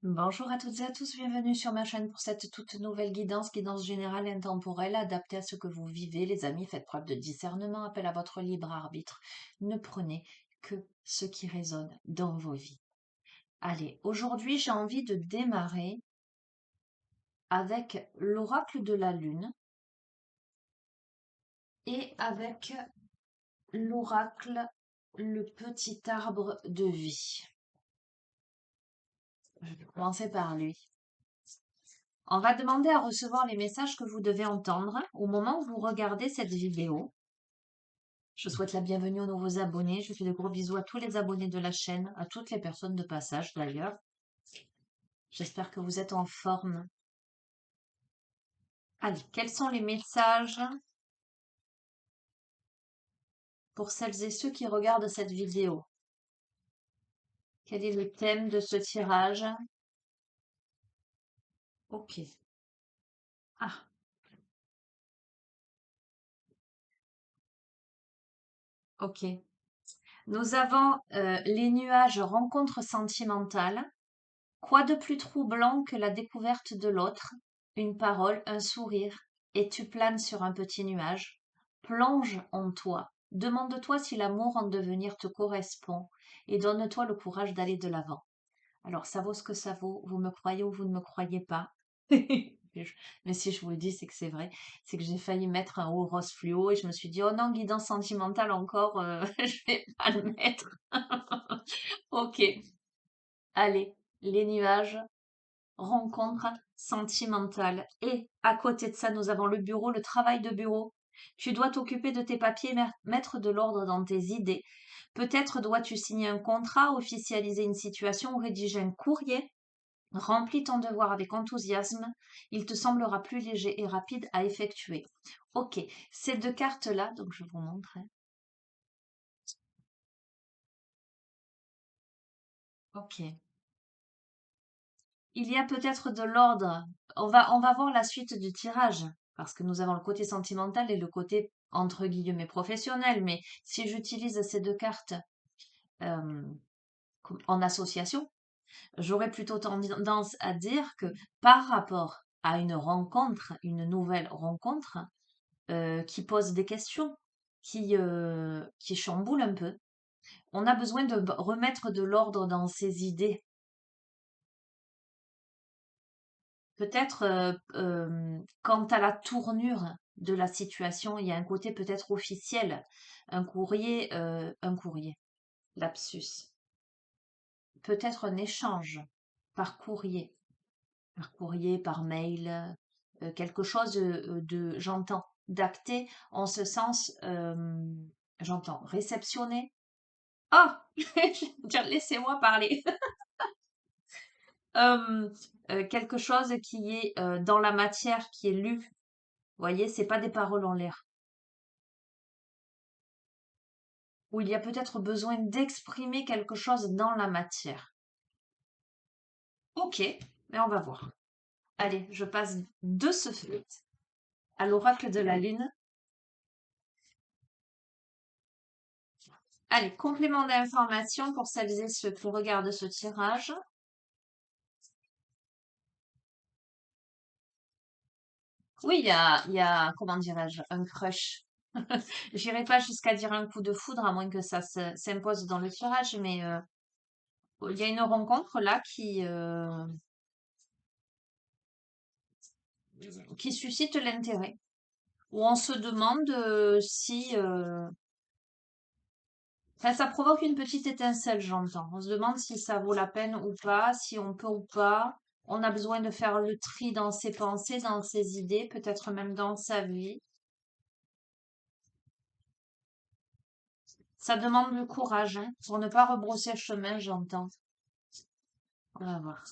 Bonjour à toutes et à tous, bienvenue sur ma chaîne pour cette toute nouvelle guidance générale intemporelle adaptée à ce que vous vivez. Les amis, faites preuve de discernement, appel à votre libre arbitre. Ne prenez que ce qui résonne dans vos vies. Allez, aujourd'hui j'ai envie de démarrer avec l'oracle de la lune et avec l'oracle le petit arbre de vie. Je vais commencer par lui. On va demander à recevoir les messages que vous devez entendre au moment où vous regardez cette vidéo. Je souhaite la bienvenue aux nouveaux abonnés. Je fais de gros bisous à tous les abonnés de la chaîne, à toutes les personnes de passage d'ailleurs. J'espère que vous êtes en forme. Allez, quels sont les messages pour celles et ceux qui regardent cette vidéo? Quel est le thème de ce tirage? Ok. Ah, ok. Nous avons les nuages rencontres sentimentales. Quoi de plus troublant que la découverte de l'autre? Une parole, un sourire, et tu planes sur un petit nuage. Plonge en toi. Demande-toi si l'amour en devenir te correspond et donne-toi le courage d'aller de l'avant. Alors, ça vaut ce que ça vaut. Vous me croyez ou vous ne me croyez pas. Mais si je vous le dis, c'est que c'est vrai. C'est que j'ai failli mettre un haut rose fluo et je me suis dit, oh non, guidance sentimentale encore, je vais pas le mettre. Ok, allez, les nuages rencontre sentimentale. Et à côté de ça, nous avons le bureau, le travail de bureau. Tu dois t'occuper de tes papiers, mettre de l'ordre dans tes idées. Peut-être dois-tu signer un contrat, officialiser une situation ou rédiger un courrier. Remplis ton devoir avec enthousiasme. Il te semblera plus léger et rapide à effectuer. Ok, ces deux cartes-là, donc je vous montre. Ok. Il y a peut-être de l'ordre. On va voir la suite du tirage, parce que nous avons le côté sentimental et le côté entre guillemets professionnel. Mais si j'utilise ces deux cartes euh, en association, j'aurais plutôt tendance à dire que par rapport à une rencontre, une nouvelle rencontre, qui pose des questions, qui chamboule un peu, on a besoin de remettre de l'ordre dans ses idées. Peut-être, quant à la tournure de la situation, il y a un côté peut-être officiel. Un courrier, lapsus. Peut-être un échange par courrier, par mail, quelque chose j'entends, d'acté en ce sens, j'entends réceptionner. Ah! Je vais dire laissez-moi parler. Hem, quelque chose qui est, dans la matière, qui est lu. Vous voyez, c'est pas des paroles en l'air. Où il y a peut-être besoin d'exprimer quelque chose dans la matière. Ok, mais on va voir. Allez, je passe de ce fait à l'oracle de la lune. Allez, complément d'information pour celles et ceux qui regardent ce tirage. Oui, il y a, comment dirais-je, un crush. J'irai pas jusqu'à dire un coup de foudre, à moins que ça s'impose dans le tirage, mais il y a une rencontre là qui suscite l'intérêt. Où on se demande si... Enfin, ça provoque une petite étincelle, j'entends. On se demande si ça vaut la peine ou pas, si on peut ou pas. On a besoin de faire le tri dans ses pensées, dans ses idées, peut-être même dans sa vie. Ça demande le courage, hein, pour ne pas rebrousser chemin, j'entends. On va voir.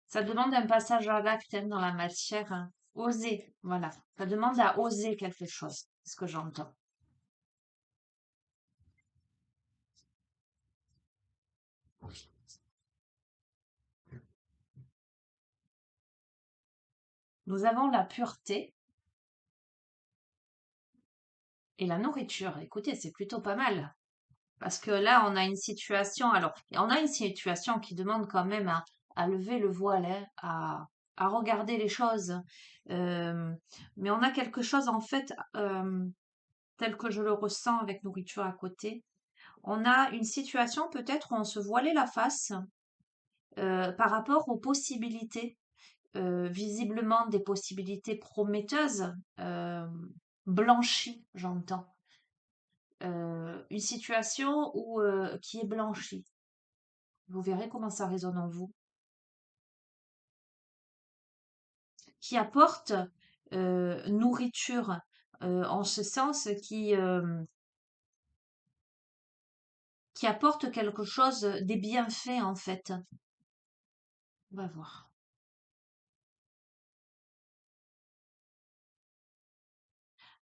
Ça demande un passage à l'acte, hein, dans la matière, hein. Oser, voilà. Ça demande à oser quelque chose, c'est ce que j'entends. Nous avons la pureté. Et la nourriture, écoutez, c'est plutôt pas mal. Parce que là, on a une situation, alors, on a une situation qui demande quand même à lever le voile, hein, à regarder les choses. Euh, mais on a quelque chose, en fait, tel que je le ressens avec nourriture à côté. On a une situation peut-être où on se voilait la face par rapport aux possibilités, visiblement des possibilités prometteuses, blanchies, j'entends. Une situation où, qui est blanchie. Vous verrez comment ça résonne en vous. Qui apporte nourriture, en ce sens qui apporte quelque chose, des bienfaits en fait. On va voir.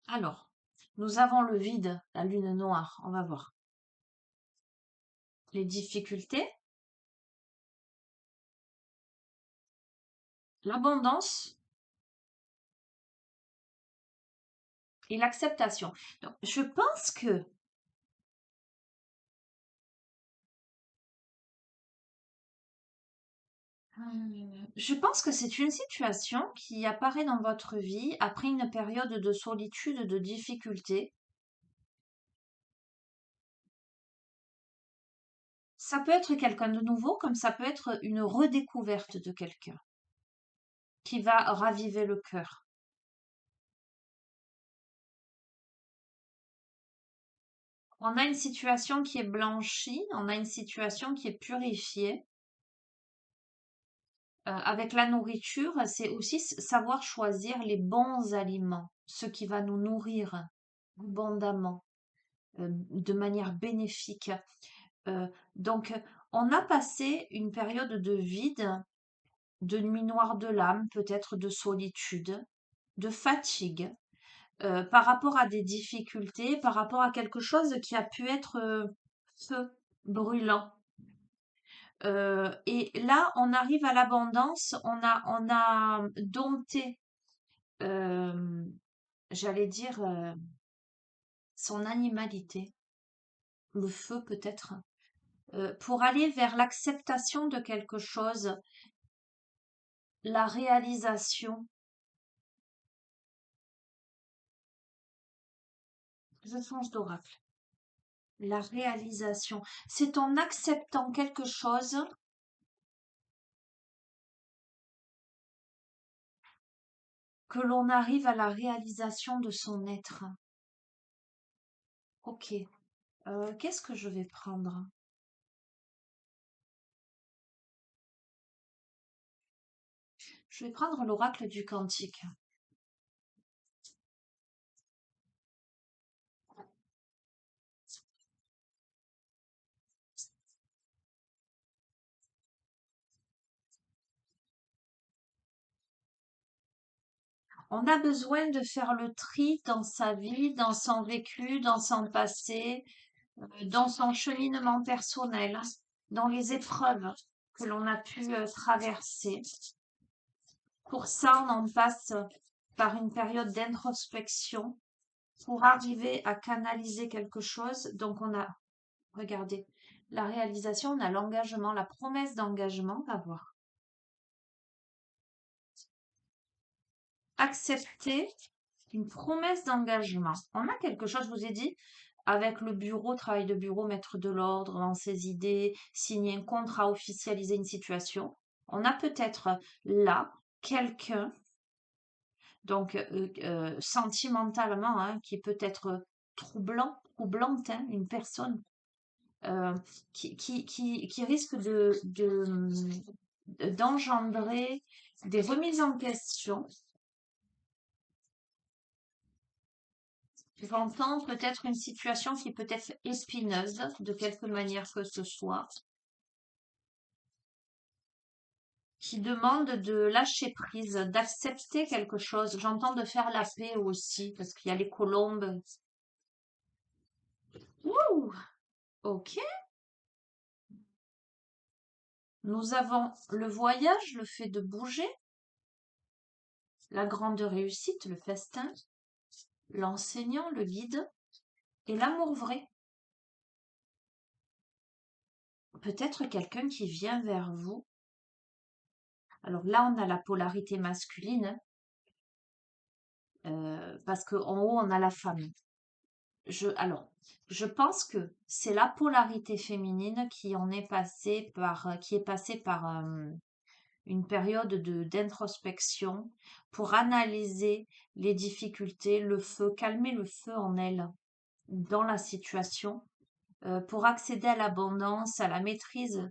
Alors, nous avons le vide, la lune noire, on va voir. Les difficultés, l'abondance et l'acceptation. Donc, je pense que c'est une situation qui apparaît dans votre vie après une période de solitude, de difficulté. Ça peut être quelqu'un de nouveau, comme ça peut être une redécouverte de quelqu'un qui va raviver le cœur. On a une situation qui est blanchie, on a une situation qui est purifiée. Avec la nourriture, c'est aussi savoir choisir les bons aliments, ce qui va nous nourrir abondamment, de manière bénéfique. Euh, donc, on a passé une période de vide, de nuit noire de l'âme, peut-être de solitude, de fatigue, par rapport à des difficultés, par rapport à quelque chose qui a pu être feu, brûlant. Et là, on arrive à l'abondance, on a dompté, euh, j'allais dire, son animalité, le feu peut-être, pour aller vers l'acceptation de quelque chose, la réalisation. Je change d'oracle. La réalisation. C'est en acceptant quelque chose que l'on arrive à la réalisation de son être. Ok. Qu'est-ce que je vais prendre? Je vais prendre l'oracle du cantique. On a besoin de faire le tri dans sa vie, dans son vécu, dans son passé, dans son cheminement personnel, dans les épreuves que l'on a pu traverser. Pour ça, on en passe par une période d'introspection pour arriver à canaliser quelque chose. Donc, on a, regardez, la réalisation, on a l'engagement, la promesse d'engagement à voir. Accepter une promesse d'engagement. On a quelque chose, je vous ai dit, avec le bureau, travail de bureau, mettre de l'ordre dans ses idées, signer un contrat, officialiser une situation. On a peut-être là quelqu'un, donc sentimentalement, hein, qui peut être troublant, troublante, hein, une personne euh, qui risque d'engendrer des remises en question. J'entends peut-être une situation qui peut être épineuse de quelque manière que ce soit, qui demande de lâcher prise, d'accepter quelque chose. J'entends de faire la paix aussi, parce qu'il y a les colombes. Ouh, ok. Nous avons le voyage, le fait de bouger, la grande réussite, le festin, l'enseignant, le guide. Et l'amour vrai, peut-être quelqu'un qui vient vers vous. Alors là, on a la polarité masculine, parce qu'en haut, on a la femme. Alors, je pense que c'est la polarité féminine qui est passée par une période d'introspection pour analyser les difficultés, le feu, calmer le feu en elle dans la situation, pour accéder à l'abondance, à la maîtrise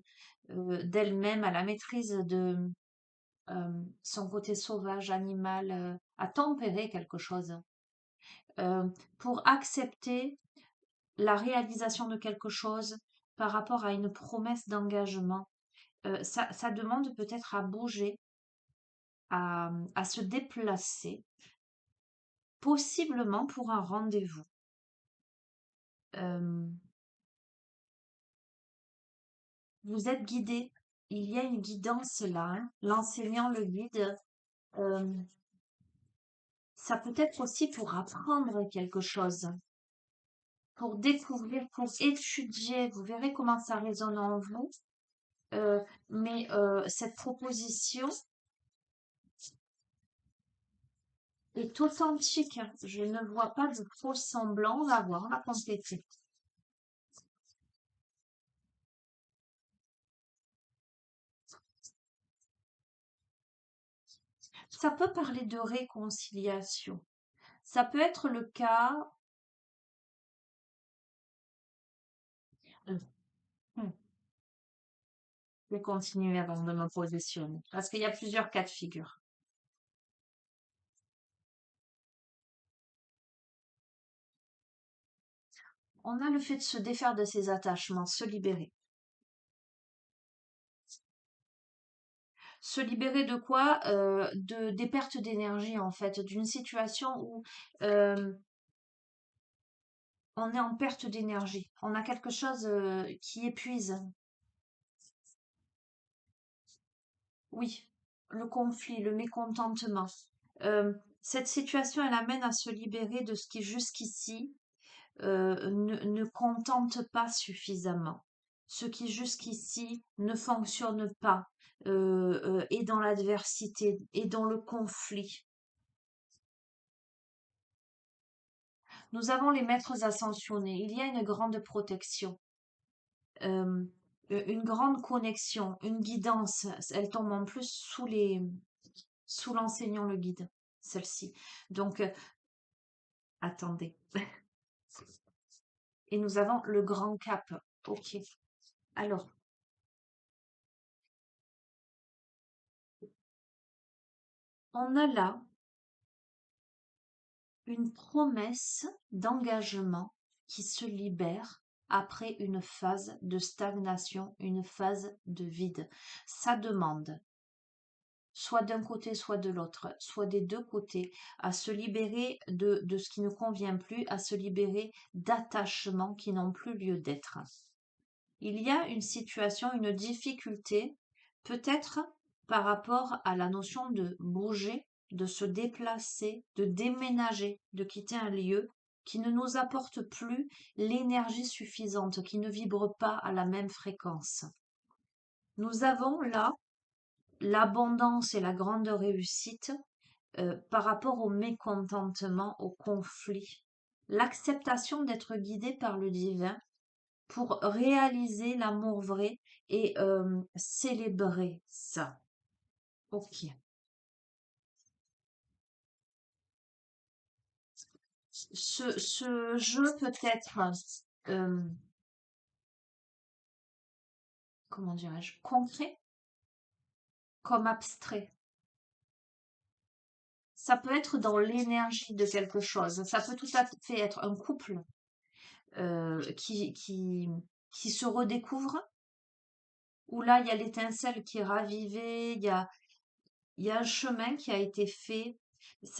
d'elle-même, à la maîtrise de son côté sauvage, animal, à tempérer quelque chose, euh, pour accepter la réalisation de quelque chose par rapport à une promesse d'engagement. Ça demande peut-être à bouger, à se déplacer, possiblement pour un rendez-vous. Euh, vous êtes guidé. Il y a une guidance là, hein. L'enseignant, le guide, euh, ça peut être aussi pour apprendre quelque chose, pour découvrir, pour étudier. Vous verrez comment ça résonne en vous. Euh, mais cette proposition est authentique. Je ne vois pas de faux semblant. On va voir, on va compléter. Ça peut parler de réconciliation. Ça peut être le cas. Hmm, je vais continuer avant de me positionner. Parce qu'il y a plusieurs cas de figure. On a le fait de se défaire de ses attachements, se libérer. Se libérer de quoi? Des pertes d'énergie, en fait, d'une situation où on est en perte d'énergie. On a quelque chose qui épuise. Oui, le conflit, le mécontentement. Cette situation, elle amène à se libérer de ce qui jusqu'ici ne contente pas suffisamment. Ce qui jusqu'ici ne fonctionne pas, est dans l'adversité, est dans le conflit. Nous avons les maîtres ascensionnés. Il y a une grande protection, euh, une grande connexion, une guidance. Elle tombe en plus sous l'enseignant, le guide, celle-ci. Donc, attendez. Et nous avons le grand cap. Ok. Alors, on a là une promesse d'engagement qui se libère après une phase de stagnation, une phase de vide. Ça demande, soit d'un côté, soit de l'autre, soit des deux côtés, à se libérer de ce qui ne convient plus, à se libérer d'attachements qui n'ont plus lieu d'être. Il y a une situation, une difficulté, peut-être par rapport à la notion de bouger, de se déplacer, de déménager, de quitter un lieu qui ne nous apporte plus l'énergie suffisante, qui ne vibre pas à la même fréquence. Nous avons là l'abondance et la grande réussite par rapport au mécontentement, au conflit, l'acceptation d'être guidé par le divin pour réaliser l'amour vrai et célébrer ça. Ok. Ce jeu peut être, euh, comment dirais-je, concret comme abstrait. Ça peut être dans l'énergie de quelque chose. Ça peut tout à fait être un couple euh, qui, qui, qui se redécouvre, où là, il y a l'étincelle qui est ravivée, il y a un chemin qui a été fait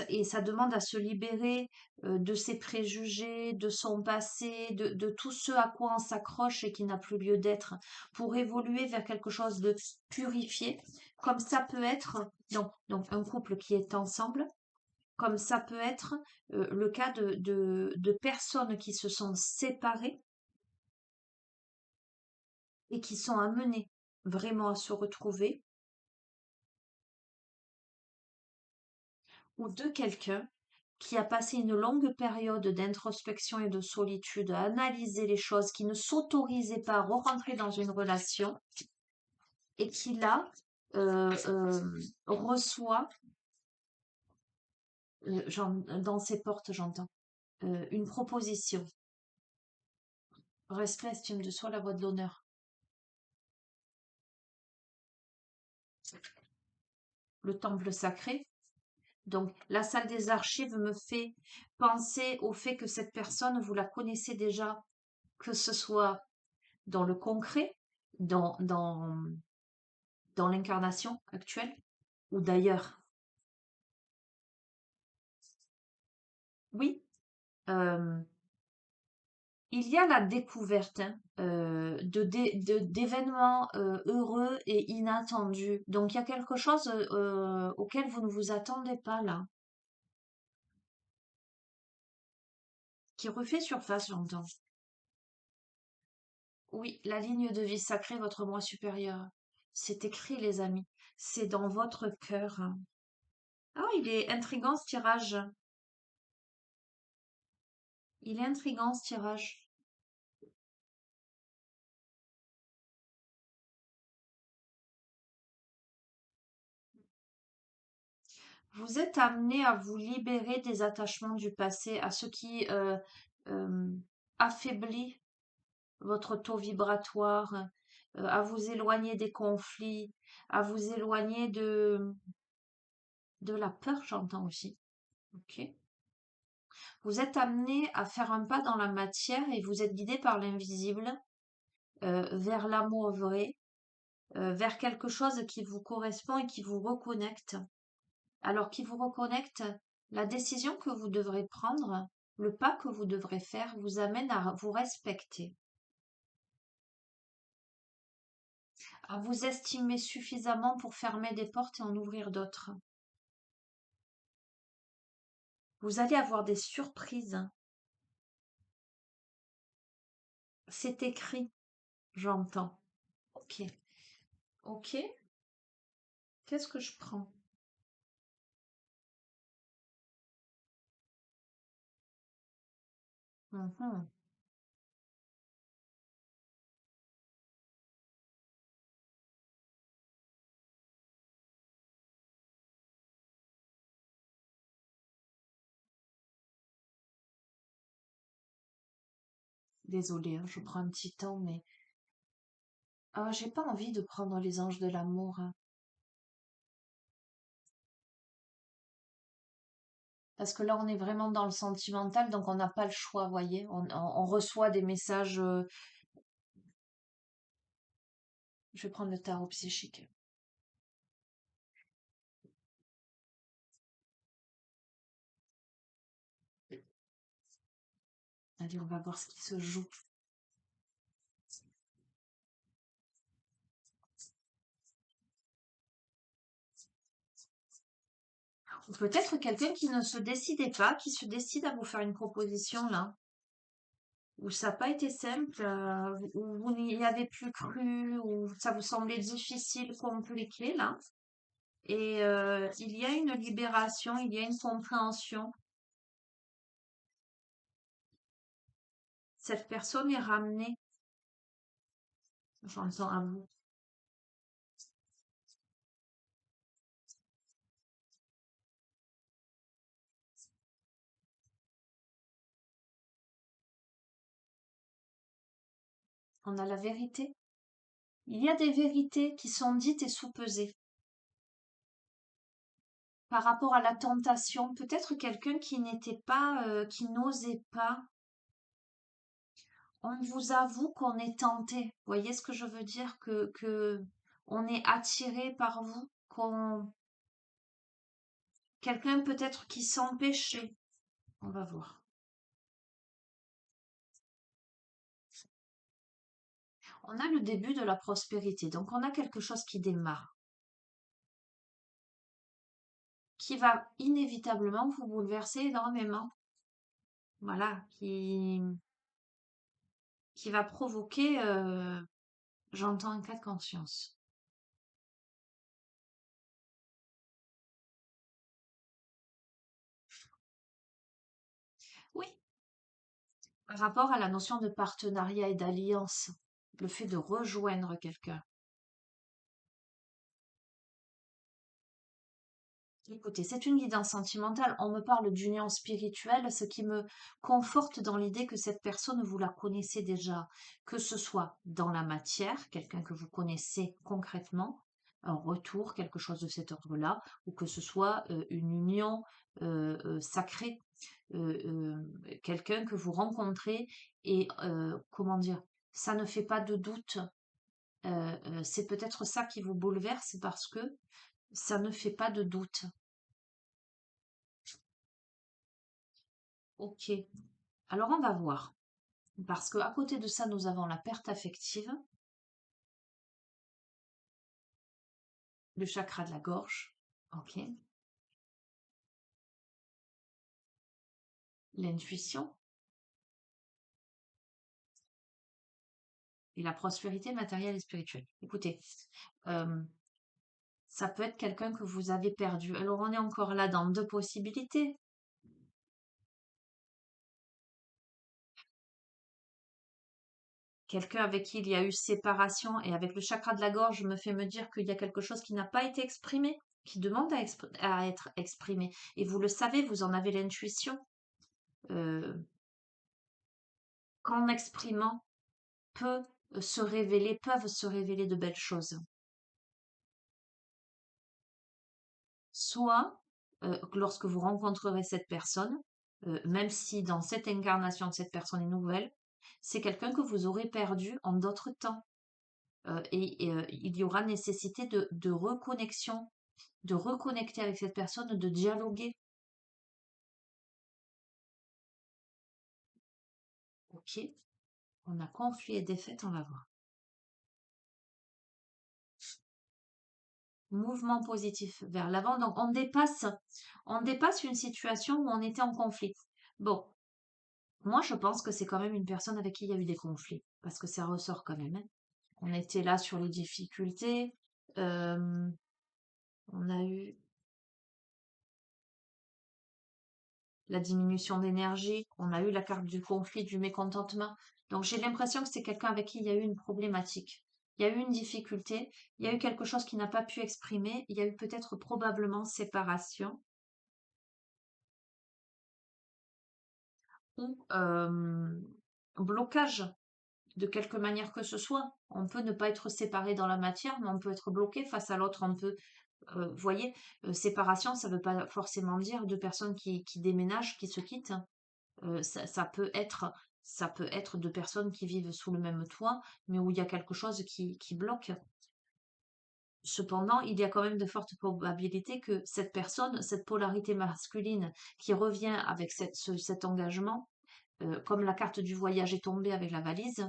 et ça demande à se libérer de ses préjugés, de son passé, de tout ce à quoi on s'accroche et qui n'a plus lieu d'être pour évoluer vers quelque chose de purifié, comme ça peut être donc un couple qui est ensemble comme ça peut être le cas de personnes qui se sont séparées et qui sont amenées vraiment à se retrouver, ou de quelqu'un qui a passé une longue période d'introspection et de solitude à analyser les choses, qui ne s'autorisait pas à re-rentrer dans une relation et qui là reçoit, dans ses portes, j'entends, une proposition. Respect, estime de soi, la voie de l'honneur. Le temple sacré. Donc, la salle des archives me fait penser au fait que cette personne, vous la connaissez déjà, que ce soit dans le concret, dans l'incarnation actuelle, ou d'ailleurs. Oui, euh, il y a la découverte hein, d'événements heureux et inattendus. Donc, il y a quelque chose auquel vous ne vous attendez pas là, qui refait surface, j'entends. Oui, la ligne de vie sacrée, votre moi supérieur. C'est écrit, les amis. C'est dans votre cœur. Ah, il est intriguant ce tirage. Il est intriguant ce tirage. Vous êtes amené à vous libérer des attachements du passé, à ce qui euh, affaiblit votre taux vibratoire, à vous éloigner des conflits, à vous éloigner de la peur, j'entends aussi. Ok. Vous êtes amené à faire un pas dans la matière et vous êtes guidé par l'invisible vers l'amour vrai, vers quelque chose qui vous correspond et qui vous reconnecte. Alors qui vous reconnecte, la décision que vous devrez prendre, le pas que vous devrez faire vous amène à vous respecter, à vous estimer suffisamment pour fermer des portes et en ouvrir d'autres. Vous allez avoir des surprises. C'est écrit, j'entends. Ok. Ok. Qu'est-ce que je prends? Mhm. Désolée, hein, je prends un petit temps, mais j'ai pas envie de prendre les anges de l'amour, hein, parce que là, on est vraiment dans le sentimental, donc on n'a pas le choix, voyez. On reçoit des messages. Je vais prendre le tarot psychique. Allez, on va voir ce qui se joue. Ou peut-être quelqu'un qui ne se décidait pas, qui se décide à vous faire une proposition là, où ça n'a pas été simple, où vous n'y avez plus cru, où ça vous semblait difficile, compliqué là. Et il y a une libération, il y a une compréhension. Cette personne est ramenée, j'entends à vous. On a la vérité. Il y a des vérités qui sont dites et soupesées. Par rapport à la tentation, peut-être quelqu'un qui n'était pas, qui n'osait pas. On vous avoue qu'on est tenté. Vous voyez ce que je veux dire? Que on est attiré par vous, quelqu'un peut-être qui s'empêchait. On va voir. On a le début de la prospérité, donc on a quelque chose qui va inévitablement vous bouleverser énormément. Voilà, qui va provoquer, j'entends un cas de conscience. Oui, par rapport à la notion de partenariat et d'alliance, le fait de rejoindre quelqu'un. Écoutez, c'est une guidance sentimentale. On me parle d'union spirituelle, ce qui me conforte dans l'idée que cette personne, vous la connaissez déjà, que ce soit dans la matière, quelqu'un que vous connaissez concrètement, un retour, quelque chose de cet ordre-là, ou que ce soit une union sacrée, quelqu'un que vous rencontrez et comment dire, ça ne fait pas de doute. C'est peut-être ça qui vous bouleverse parce que ça ne fait pas de doute. Ok. Alors on va voir. Parce qu'à côté de ça, nous avons la perte affective, le chakra de la gorge, ok, l'intuition et la prospérité matérielle et spirituelle. Écoutez, euh, ça peut être quelqu'un que vous avez perdu. Alors on est encore là dans deux possibilités. Quelqu'un avec qui il y a eu séparation et avec le chakra de la gorge me fait me dire qu'il y a quelque chose qui n'a pas été exprimé, qui demande à être exprimé. Et vous le savez, vous en avez l'intuition. Euh, Qu'en exprimant, peuvent se révéler de belles choses. Soit, lorsque vous rencontrerez cette personne, même si dans cette incarnation de cette personne est nouvelle, c'est quelqu'un que vous aurez perdu en d'autres temps. Il y aura nécessité de reconnexion, de reconnecter avec cette personne, de dialoguer. Ok, on a conflit et défaite, on va voir. Mouvement positif vers l'avant. Donc on dépasse une situation où on était en conflit. Bon, moi je pense que c'est quand même une personne avec qui il y a eu des conflits, parce que ça ressort quand même, hein. On était là sur les difficultés, euh, on a eu la diminution d'énergie, on a eu la carte du conflit, du mécontentement. Donc j'ai l'impression que c'est quelqu'un avec qui il y a eu une problématique. Il y a eu une difficulté, il y a eu quelque chose qui n'a pas pu exprimer, il y a eu peut-être probablement séparation ou blocage de quelque manière que ce soit. On peut ne pas être séparé dans la matière, mais on peut être bloqué face à l'autre. On peut, voyez, séparation, ça ne veut pas forcément dire deux personnes qui déménagent, qui se quittent. Ça peut être, ça peut être deux personnes qui vivent sous le même toit, mais où il y a quelque chose qui bloque. Cependant, il y a quand même de fortes probabilités que cette personne, cette polarité masculine qui revient avec cet engagement, comme la carte du voyage est tombée avec la valise,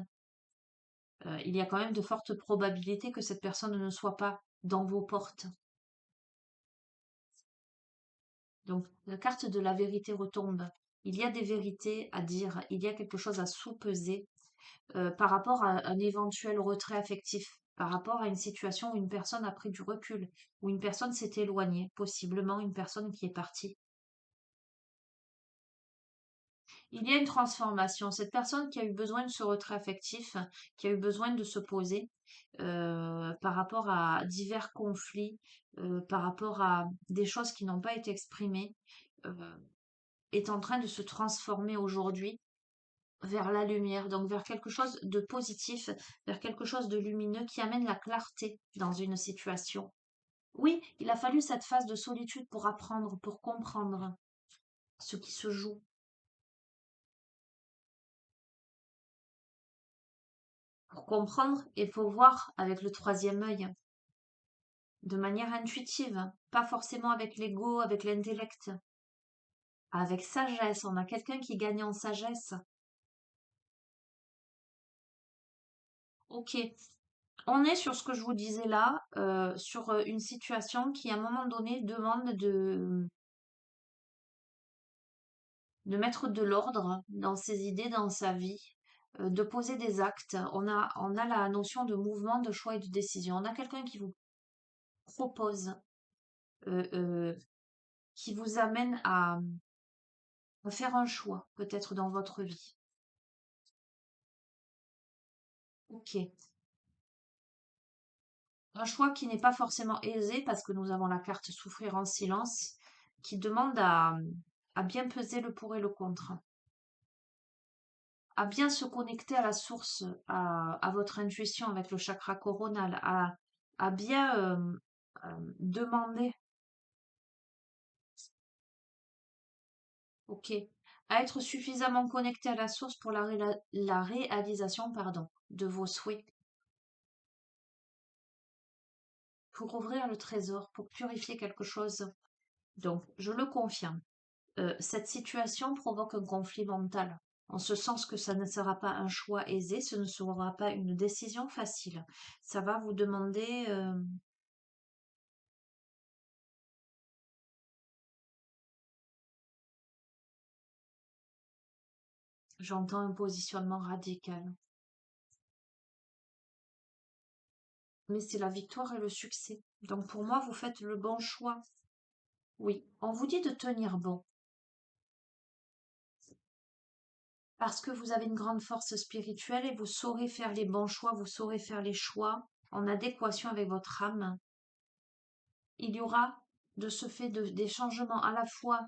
il y a quand même de fortes probabilités que cette personne ne soit pas dans vos portes. Donc, la carte de la vérité retombe. Il y a des vérités à dire, il y a quelque chose à sous-peser par rapport à un éventuel retrait affectif, par rapport à une situation où une personne a pris du recul, où une personne s'est éloignée, possiblement une personne qui est partie. Il y a une transformation. Cette personne qui a eu besoin de ce retrait affectif, qui a eu besoin de se poser par rapport à divers conflits, par rapport à des choses qui n'ont pas été exprimées, euh, est en train de se transformer aujourd'hui vers la lumière, donc vers quelque chose de positif, vers quelque chose de lumineux qui amène la clarté dans une situation. Oui, il a fallu cette phase de solitude pour apprendre, pour comprendre ce qui se joue. Pour comprendre, il faut voir avec le troisième œil, de manière intuitive, pas forcément avec l'ego, avec l'intellect, avec sagesse. On a quelqu'un qui gagne en sagesse. Ok, On est sur ce que je vous disais là, sur une situation qui à un moment donné demande de mettre de l'ordre dans ses idées, dans sa vie, de poser des actes. On a la notion de mouvement, de choix et de décision. On a quelqu'un qui vous propose, euh, euh, qui vous amène à faire un choix, peut-être dans votre vie. Ok. Un choix qui n'est pas forcément aisé parce que nous avons la carte souffrir en silence, qui demande à bien peser le pour et le contre, à bien se connecter à la source, à votre intuition avec le chakra coronal, à bien demander, ok, à être suffisamment connecté à la source pour la réalisation, pardon, de vos souhaits, pour ouvrir le trésor, pour purifier quelque chose. Donc, je le confirme. Cette situation provoque un conflit mental, en ce sens que ça ne sera pas un choix aisé, ce ne sera pas une décision facile. Ça va vous demander, j'entends un positionnement radical, mais c'est la victoire et le succès. Donc pour moi, vous faites le bon choix. Oui, on vous dit de tenir bon, parce que vous avez une grande force spirituelle et vous saurez faire les bons choix, vous saurez faire les choix en adéquation avec votre âme. Il y aura de ce fait des changements à la fois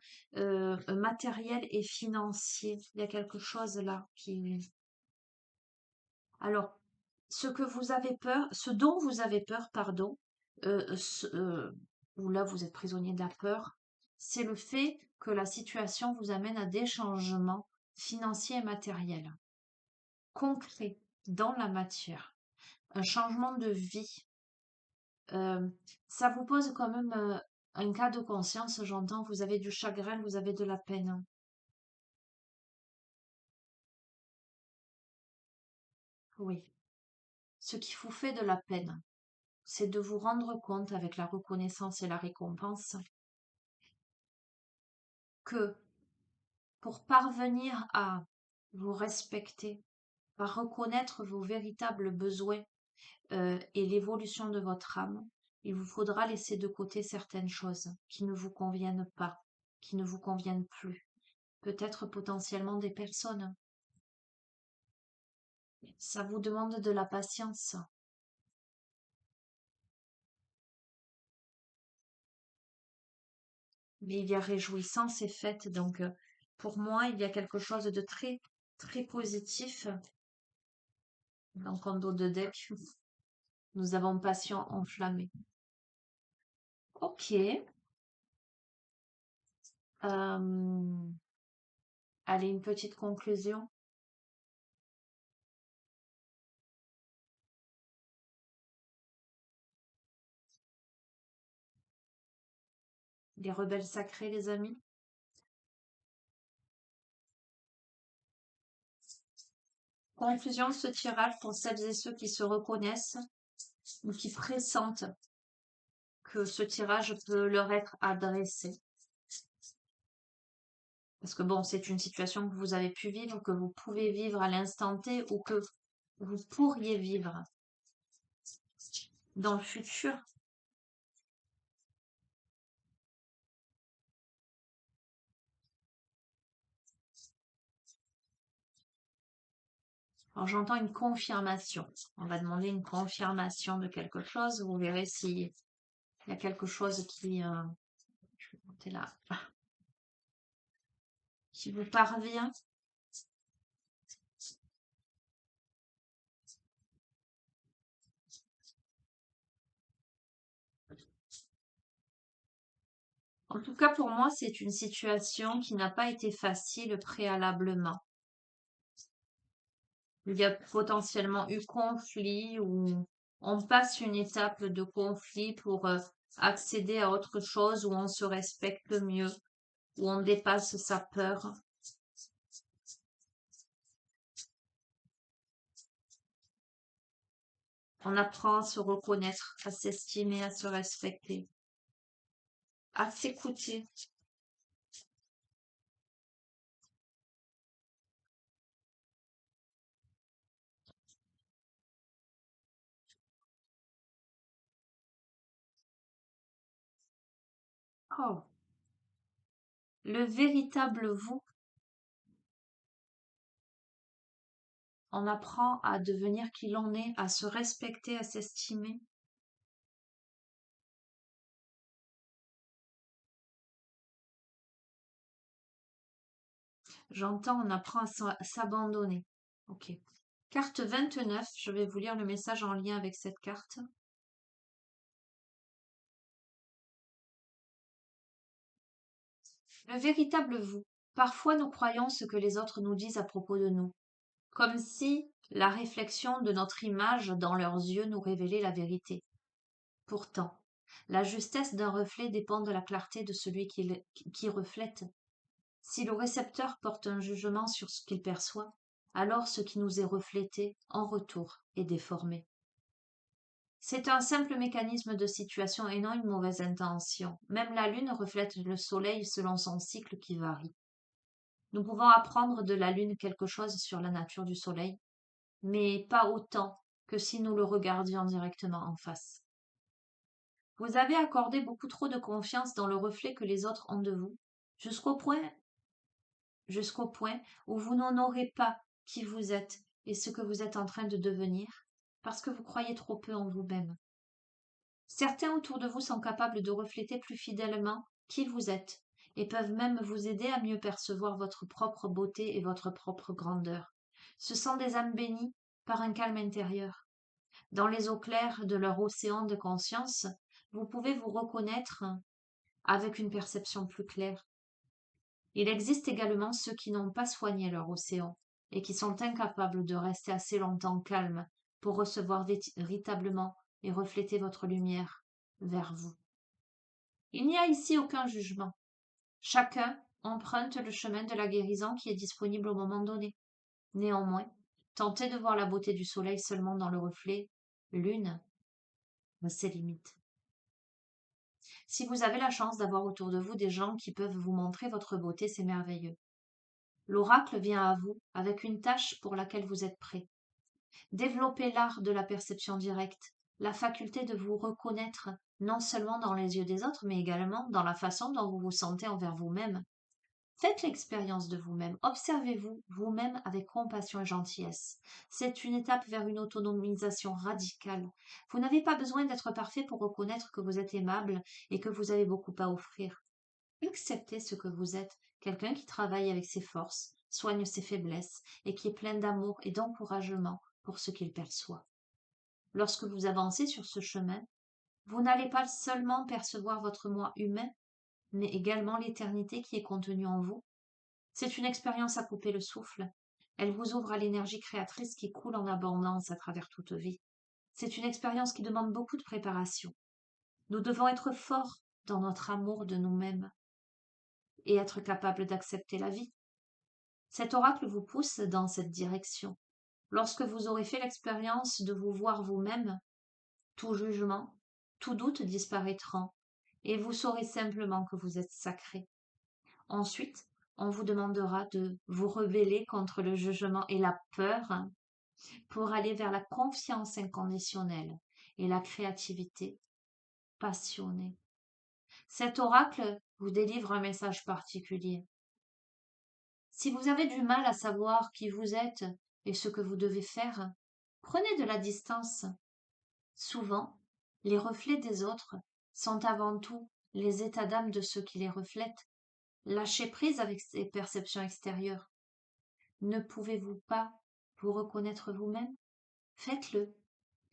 matériels et financiers. Il y a quelque chose là qui... Alors, ce dont vous avez peur, pardon, ou là vous êtes prisonnier de la peur, c'est le fait que la situation vous amène à des changements financiers et matériels, concrets, dans la matière, un changement de vie. Euh, Ça vous pose quand même un cas de conscience, j'entends, vous avez du chagrin, vous avez de la peine. Oui. Ce qui vous fait de la peine, c'est de vous rendre compte avec la reconnaissance et la récompense que pour parvenir à vous respecter, à reconnaître vos véritables besoins et l'évolution de votre âme, il vous faudra laisser de côté certaines choses qui ne vous conviennent pas, qui ne vous conviennent plus. Peut-être potentiellement des personnes. Ça vous demande de la patience. Mais il y a réjouissance et fête. Donc, pour moi, il y a quelque chose de très, très positif. Donc, en dos de deck, nous avons passion enflammée. Ok. Euh, Allez, une petite conclusion. Les rebelles sacrés, les amis. Conclusion de ce tirage pour celles et ceux qui se reconnaissent ou qui pressentent que ce tirage peut leur être adressé. Parce que bon, c'est une situation que vous avez pu vivre, que vous pouvez vivre à l'instant T ou que vous pourriez vivre dans le futur. Alors j'entends une confirmation. On va demander une confirmation de quelque chose. Vous verrez s'il y a quelque chose qui, je vais monter là, qui vous parvient. En tout cas, pour moi, c'est une situation qui n'a pas été facile préalablement. Il y a potentiellement eu conflit ou on passe une étape de conflit pour accéder à autre chose où on se respecte mieux, où on dépasse sa peur. On apprend à se reconnaître, à s'estimer, à se respecter, à s'écouter. Oh, le véritable vous. On apprend à devenir qui l'on est, à se respecter, à s'estimer. J'entends, on apprend à s'abandonner. Ok. Carte 29, je vais vous lire le message en lien avec cette carte. Le véritable vous. Parfois nous croyons ce que les autres nous disent à propos de nous, comme si la réflexion de notre image dans leurs yeux nous révélait la vérité. Pourtant, la justesse d'un reflet dépend de la clarté de celui qui reflète. Si le récepteur porte un jugement sur ce qu'il perçoit, alors ce qui nous est reflété en retour est déformé. C'est un simple mécanisme de situation et non une mauvaise intention. Même la Lune reflète le Soleil selon son cycle qui varie. Nous pouvons apprendre de la Lune quelque chose sur la nature du Soleil, mais pas autant que si nous le regardions directement en face. Vous avez accordé beaucoup trop de confiance dans le reflet que les autres ont de vous, jusqu'au point, jusqu'au point où vous n'honorez pas qui vous êtes et ce que vous êtes en train de devenir, parce que vous croyez trop peu en vous-même. Certains autour de vous sont capables de refléter plus fidèlement qui vous êtes et peuvent même vous aider à mieux percevoir votre propre beauté et votre propre grandeur. Ce sont des âmes bénies par un calme intérieur. Dans les eaux claires de leur océan de conscience, vous pouvez vous reconnaître avec une perception plus claire. Il existe également ceux qui n'ont pas soigné leur océan et qui sont incapables de rester assez longtemps calmes pour recevoir véritablement et refléter votre lumière vers vous. Il n'y a ici aucun jugement. Chacun emprunte le chemin de la guérison qui est disponible au moment donné. Néanmoins, tenter de voir la beauté du soleil seulement dans le reflet, lune, a ses limites. Si vous avez la chance d'avoir autour de vous des gens qui peuvent vous montrer votre beauté, c'est merveilleux. L'oracle vient à vous avec une tâche pour laquelle vous êtes prêt. Développez l'art de la perception directe, la faculté de vous reconnaître non seulement dans les yeux des autres, mais également dans la façon dont vous vous sentez envers vous-même. Faites l'expérience de vous-même, observez-vous vous-même avec compassion et gentillesse. C'est une étape vers une autonomisation radicale. Vous n'avez pas besoin d'être parfait pour reconnaître que vous êtes aimable et que vous avez beaucoup à offrir. Acceptez ce que vous êtes, quelqu'un qui travaille avec ses forces, soigne ses faiblesses et qui est plein d'amour et d'encouragement pour ce qu'il perçoit. Lorsque vous avancez sur ce chemin, vous n'allez pas seulement percevoir votre moi humain, mais également l'éternité qui est contenue en vous. C'est une expérience à couper le souffle. Elle vous ouvre à l'énergie créatrice qui coule en abondance à travers toute vie. C'est une expérience qui demande beaucoup de préparation. Nous devons être forts dans notre amour de nous-mêmes et être capables d'accepter la vie. Cet oracle vous pousse dans cette direction. Lorsque vous aurez fait l'expérience de vous voir vous-même, tout jugement, tout doute disparaîtront, et vous saurez simplement que vous êtes sacré. Ensuite, on vous demandera de vous rebeller contre le jugement et la peur pour aller vers la confiance inconditionnelle et la créativité passionnée. Cet oracle vous délivre un message particulier. Si vous avez du mal à savoir qui vous êtes et ce que vous devez faire, prenez de la distance. Souvent, les reflets des autres sont avant tout les états d'âme de ceux qui les reflètent. Lâchez prise avec ces perceptions extérieures. Ne pouvez-vous pas vous reconnaître vous-même? Faites-le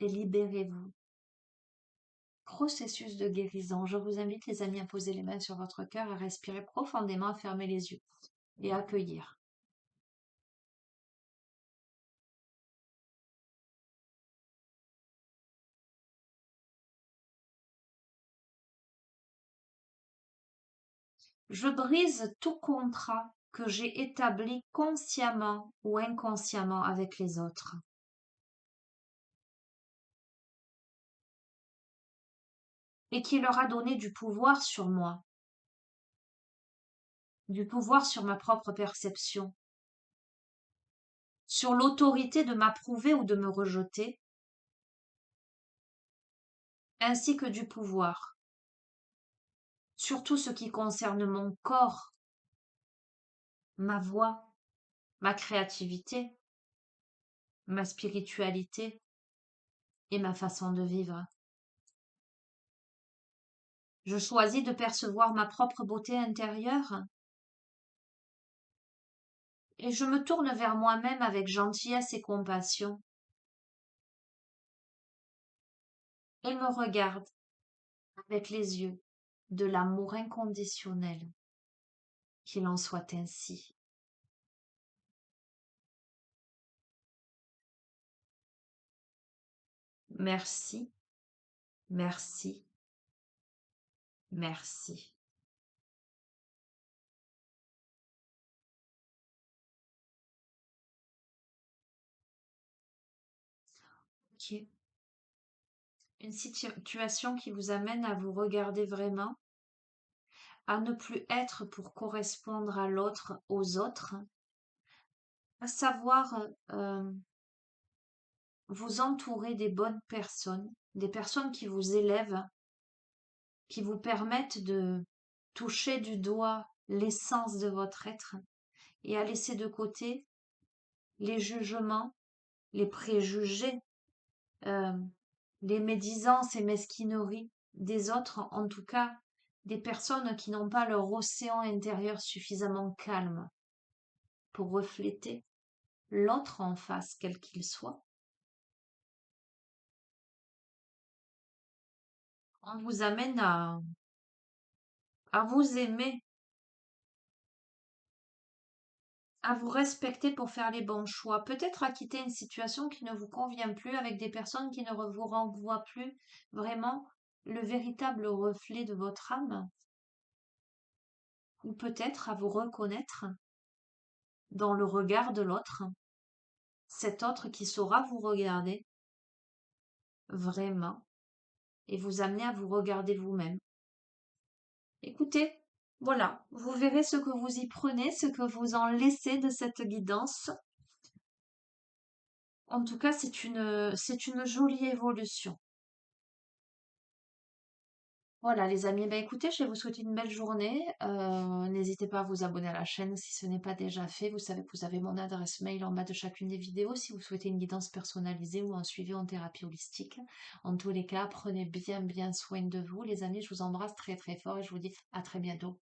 et libérez-vous. Processus de guérison. Je vous invite, les amis, à poser les mains sur votre cœur, à respirer profondément, à fermer les yeux et à accueillir. Je brise tout contrat que j'ai établi consciemment ou inconsciemment avec les autres. et qui leur a donné du pouvoir sur moi, du pouvoir sur ma propre perception, sur l'autorité de m'approuver ou de me rejeter, ainsi que du pouvoir sur tout ce qui concerne mon corps, ma voix, ma créativité, ma spiritualité et ma façon de vivre. Je choisis de percevoir ma propre beauté intérieure et je me tourne vers moi-même avec gentillesse et compassion et me regarde avec les yeux de l'amour inconditionnel. Qu'il en soit ainsi. Merci, merci, merci. Ok. Une situation qui vous amène à vous regarder vraiment, à ne plus être pour correspondre à l'autre, aux autres, à savoir vous entourer des bonnes personnes, des personnes qui vous élèvent, qui vous permettent de toucher du doigt l'essence de votre être et à laisser de côté les jugements, les préjugés, euh, les médisances et mesquineries des autres, en tout cas des personnes qui n'ont pas leur océan intérieur suffisamment calme pour refléter l'autre en face, quel qu'il soit. On vous amène à vous aimer, à vous respecter pour faire les bons choix, peut-être à quitter une situation qui ne vous convient plus avec des personnes qui ne vous renvoient plus vraiment le véritable reflet de votre âme, ou peut-être à vous reconnaître dans le regard de l'autre, cet autre qui saura vous regarder vraiment et vous amener à vous regarder vous-même. Écoutez, voilà, vous verrez ce que vous y prenez, ce que vous en laissez de cette guidance. En tout cas, c'est une jolie évolution. Voilà les amis, ben écoutez, je vais vous souhaiter une belle journée. N'hésitez pas à vous abonner à la chaîne si ce n'est pas déjà fait. Vous savez que vous avez mon adresse mail en bas de chacune des vidéos si vous souhaitez une guidance personnalisée ou un suivi en thérapie holistique. En tous les cas, prenez bien soin de vous les amis. Je vous embrasse très très fort et je vous dis à très bientôt.